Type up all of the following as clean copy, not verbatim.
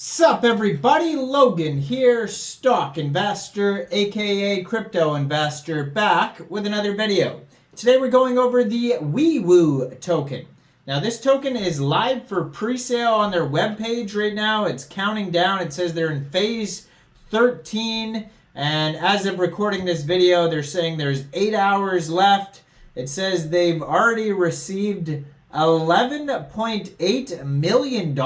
Sup everybody, Logan here, stock investor aka crypto investor, back with another video. Today we're going over the WEEWU token. Now this token is live for pre-sale on their webpage right now. It's counting down. It says they're in phase 13, and as of recording this video they're saying there's 8 hours left. It says they've already received $11.8 million.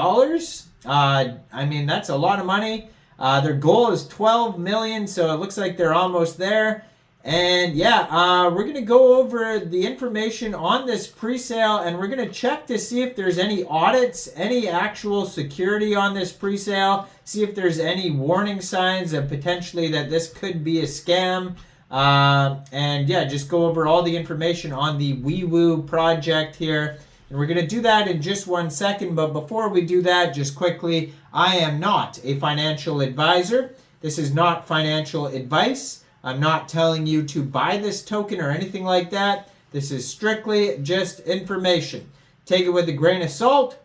I mean, that's a lot of money. Their goal is 12 million, so it looks like they're almost there. And yeah, we're going to go over the information on this pre-sale, and we're going to check to see if there's any audits, any actual security on this pre-sale, see if there's any warning signs of potentially that this could be a scam. And yeah, just go over all the information on the WEEWU project here. And we're going to do that in just 1 second, but before we do that, just quickly, I am not a financial advisor. This is not financial advice. I'm not telling you to buy this token or anything like that. This is strictly just information. Take it with a grain of salt.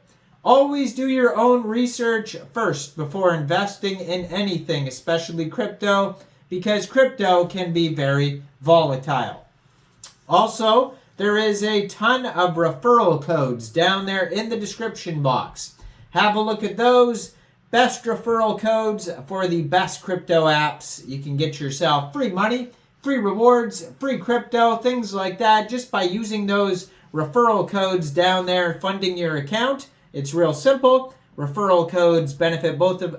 Always do your own research first before investing in anything, especially crypto, because crypto can be very volatile. Also, there is a ton of referral codes down there in the description box. Have a look at those. Best referral codes for the best crypto apps. You can get yourself free money, free rewards, free crypto, things like that, just by using those referral codes down there, funding your account. It's real simple. Referral codes benefit both of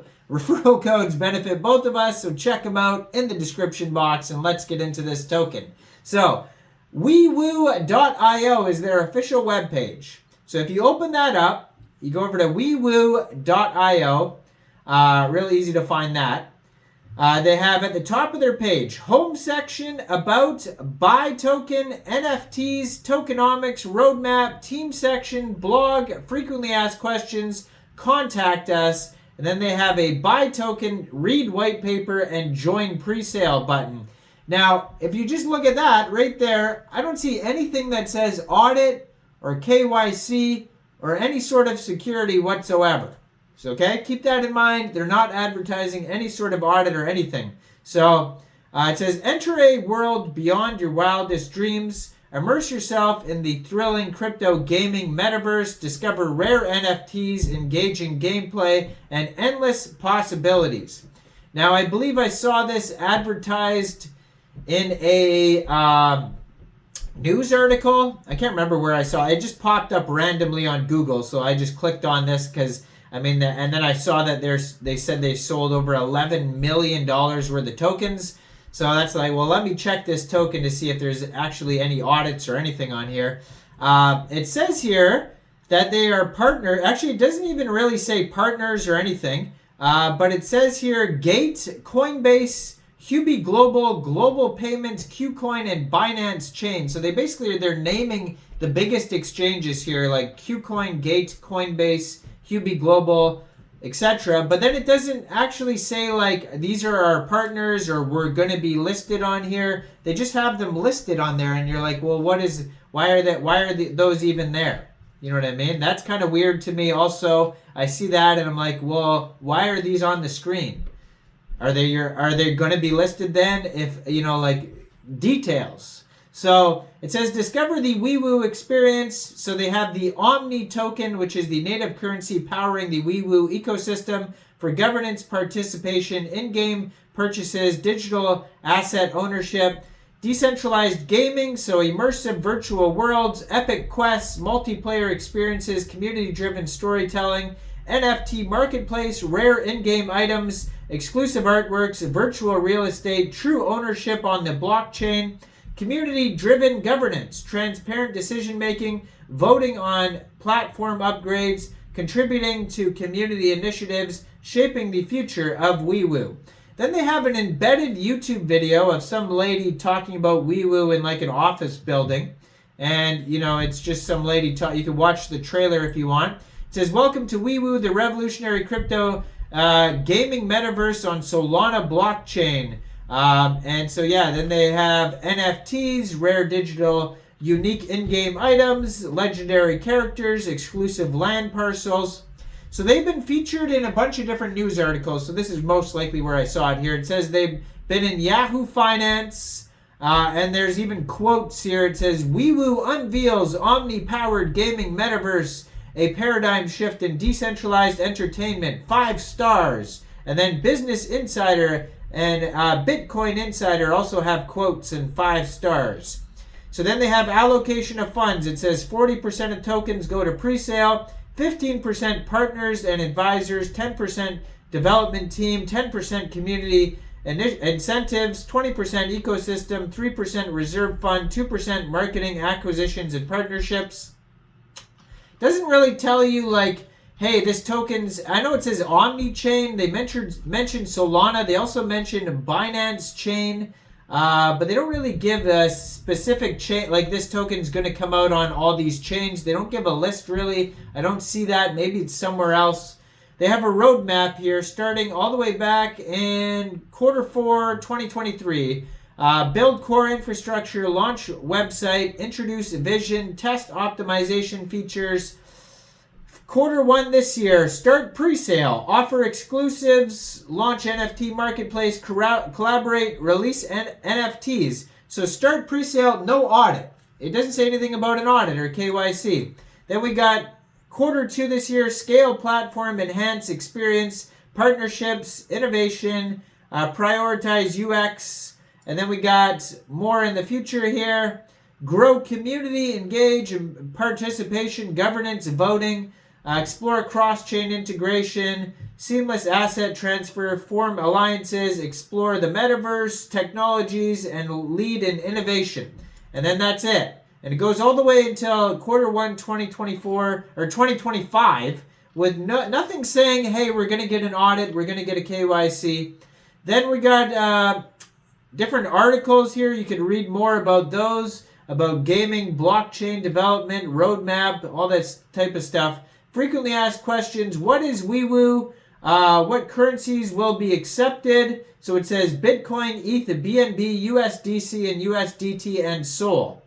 us, so check them out in the description box, and let's get into this token. So, WEEWU.io is their official webpage. So if you open that up, you go over to WEEWU.io. Really easy to find that. They have at the top of their page, home section, about, buy token, NFTs, tokenomics, roadmap, team section, blog, frequently asked questions, contact us, and then they have a buy token, read white paper, and join pre-sale button. Now, if you just look at that right there, I don't see anything that says audit or KYC or any sort of security whatsoever. So, okay, keep that in mind. They're not advertising any sort of audit or anything. So, it says, enter a world beyond your wildest dreams. Immerse yourself in the thrilling crypto gaming metaverse. Discover rare NFTs, engaging gameplay, and endless possibilities. Now, I believe I saw this advertised in a news article. I can't remember where I saw it. It just popped up randomly on Google, so I just clicked on this because, I mean, and then I saw that they said they sold over $11 million worth of tokens. So that's like, well, let me check this token to see if there's actually any audits or anything on here. It says here that they are partner. Actually, it doesn't even really say partners or anything, but it says here Gate, Coinbase, Huobi Global, Global Payments, KuCoin, and Binance Chain. So they're naming the biggest exchanges here, like KuCoin, Gate, Coinbase, Huobi Global, etc. But then it doesn't actually say like these are our partners or we're going to be listed on here. They just have them listed on there, and you're like, well, why are those even there? You know what I mean? That's kind of weird to me. Also, I see that and I'm like, well, why are these on the screen? Are they going to be listed then? If, you know, like details. So it says discover the WEEWU experience. So they have the Omni token, which is the native currency powering the WEEWU ecosystem for governance, participation, in-game purchases, digital asset ownership, decentralized gaming, so immersive virtual worlds, epic quests, multiplayer experiences, community-driven storytelling, NFT marketplace, rare in-game items, exclusive artworks, virtual real estate, true ownership on the blockchain, community-driven governance, transparent decision-making, voting on platform upgrades, contributing to community initiatives, shaping the future of WEEWU. Then they have an embedded YouTube video of some lady talking about WEEWU in like an office building. And, you know, it's just some lady you can watch the trailer if you want. It says, welcome to WEEWU, the revolutionary crypto gaming metaverse on Solana blockchain. And so, yeah, then they have NFTs, rare digital unique in-game items, legendary characters, exclusive land parcels. So they've been featured in a bunch of different news articles. So this is most likely where I saw it here. It says they've been in Yahoo Finance, and there's even quotes here. It says, WEEWU unveils omni-powered gaming metaverse, a paradigm shift in decentralized entertainment, 5 stars. And then Business Insider and Bitcoin Insider also have quotes and 5 stars. So then they have allocation of funds. It says 40% of tokens go to pre-sale, 15% partners and advisors, 10% development team, 10% community incentives, 20% ecosystem, 3% reserve fund, 2% marketing, acquisitions, and partnerships. Doesn't really tell you like, hey, this token's, I know it says Omni-chain. They mentioned Solana. They also mentioned Binance Chain. But they don't really give a specific chain, like this token's going to come out on all these chains. They don't give a list really. I don't see that. Maybe it's somewhere else. They have a roadmap here starting all the way back in Q4 2023. Build core infrastructure, launch website, introduce vision, test optimization features. Q1 this year, start pre-sale, offer exclusives, launch NFT marketplace, collaborate, release NFTs. So start pre-sale, no audit. It doesn't say anything about an audit or KYC. Then we got Q2 this year, scale platform, enhance experience, partnerships, innovation, prioritize UX. And then we got more in the future here. Grow community, engage, participation, governance, voting. Explore cross-chain integration, seamless asset transfer, form alliances, explore the metaverse, technologies, and lead in innovation. And then that's it. And it goes all the way until Q1 2024 or 2025 with nothing saying, hey, we're going to get an audit, we're going to get a KYC. Then we got different articles here. You can read more about those, about gaming, blockchain development, roadmap, all that type of stuff. Frequently asked questions. What is WEEWU? What currencies will be accepted? So it says Bitcoin, ETH, BNB, USDC, and USDT, and SOL.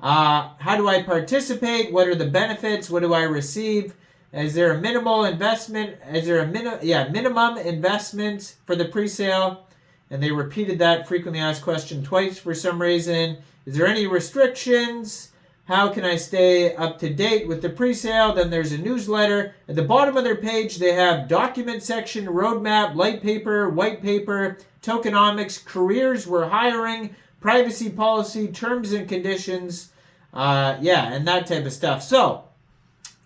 How do I participate? What are the benefits? What do I receive? Is there a minimal investment? Is there a minimum investment for the pre-sale? And they repeated that frequently asked question twice for some reason. Is there any restrictions? How can I stay up to date with the pre-sale? Then there's a newsletter. At the bottom of their page, they have document section, roadmap, light paper, white paper, tokenomics, careers we're hiring, privacy policy, terms and conditions, and that type of stuff. So,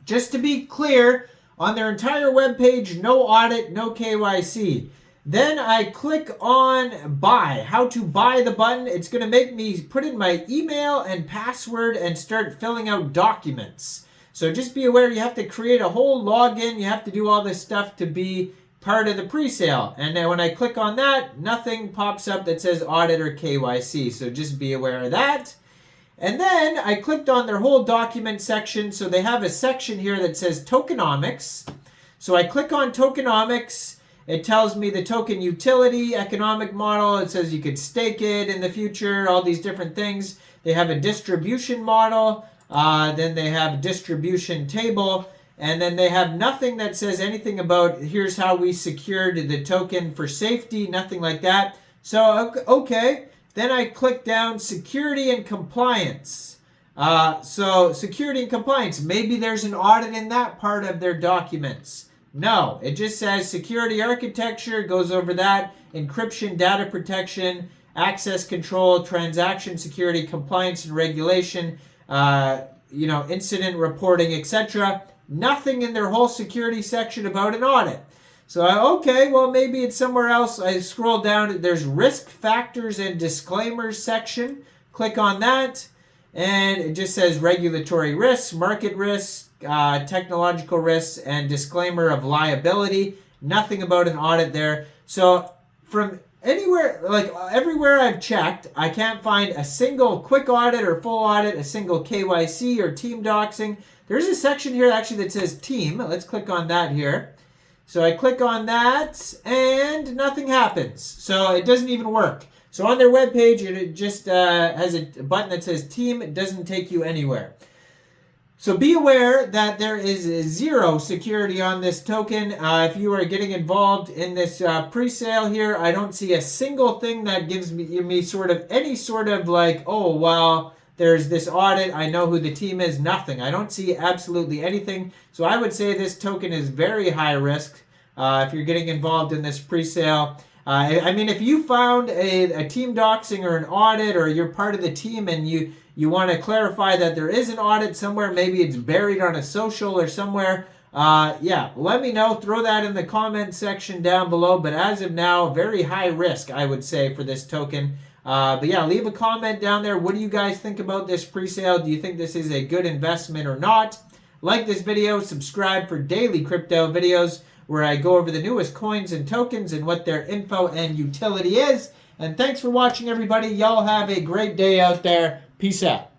just to be clear, on their entire webpage, no audit, no KYC. Then I click on buy, how to buy the button. It's going to make me put in my email and password and start filling out documents. So just be aware you have to create a whole login. You have to do all this stuff to be part of the pre-sale. And then when I click on that, nothing pops up that says audit or KYC. So just be aware of that. And then I clicked on their whole document section. So they have a section here that says tokenomics. So I click on tokenomics. It tells me the token utility, economic model. It says you could stake it in the future, all these different things. They have a distribution model. Then they have distribution table. And then they have nothing that says anything about here's how we secured the token for safety, nothing like that. So, okay. Then I click down security and compliance. So security and compliance. Maybe there's an audit in that part of their documents. No, it just says security architecture, goes over that, encryption, data protection, access control, transaction security, compliance and regulation, incident reporting, etc. Nothing in their whole security section about an audit. So, okay, well, maybe it's somewhere else. I scroll down, there's risk factors and disclaimers section. Click on that, and it just says regulatory risks, market risks, technological risks, and disclaimer of liability. Nothing about an audit there. So from anywhere, like everywhere I've checked, I can't find a single quick audit or full audit, a single KYC or team doxing. There's a section here actually that says team. Let's click on that here. So I click on that and nothing happens. So it doesn't even work. So on their webpage, it just has a button that says team. It doesn't take you anywhere. So be aware that there is zero security on this token. If you are getting involved in this pre-sale here, I don't see a single thing that gives me sort of any sort of like, oh, well, there's this audit, I know who the team is, nothing. I don't see absolutely anything. So I would say this token is very high risk if you're getting involved in this pre-sale. I mean, if you found a team doxing or an audit, or you're part of the team and you want to clarify that there is an audit somewhere, maybe it's buried on a social or somewhere, yeah, let me know. Throw that in the comment section down below. But as of now, very high risk, I would say, for this token. But yeah, leave a comment down there. What do you guys think about this pre-sale? Do you think this is a good investment or not? Like this video, subscribe for daily crypto videos where I go over the newest coins and tokens and what their info and utility is. And thanks for watching, everybody. Y'all have a great day out there. Peace out.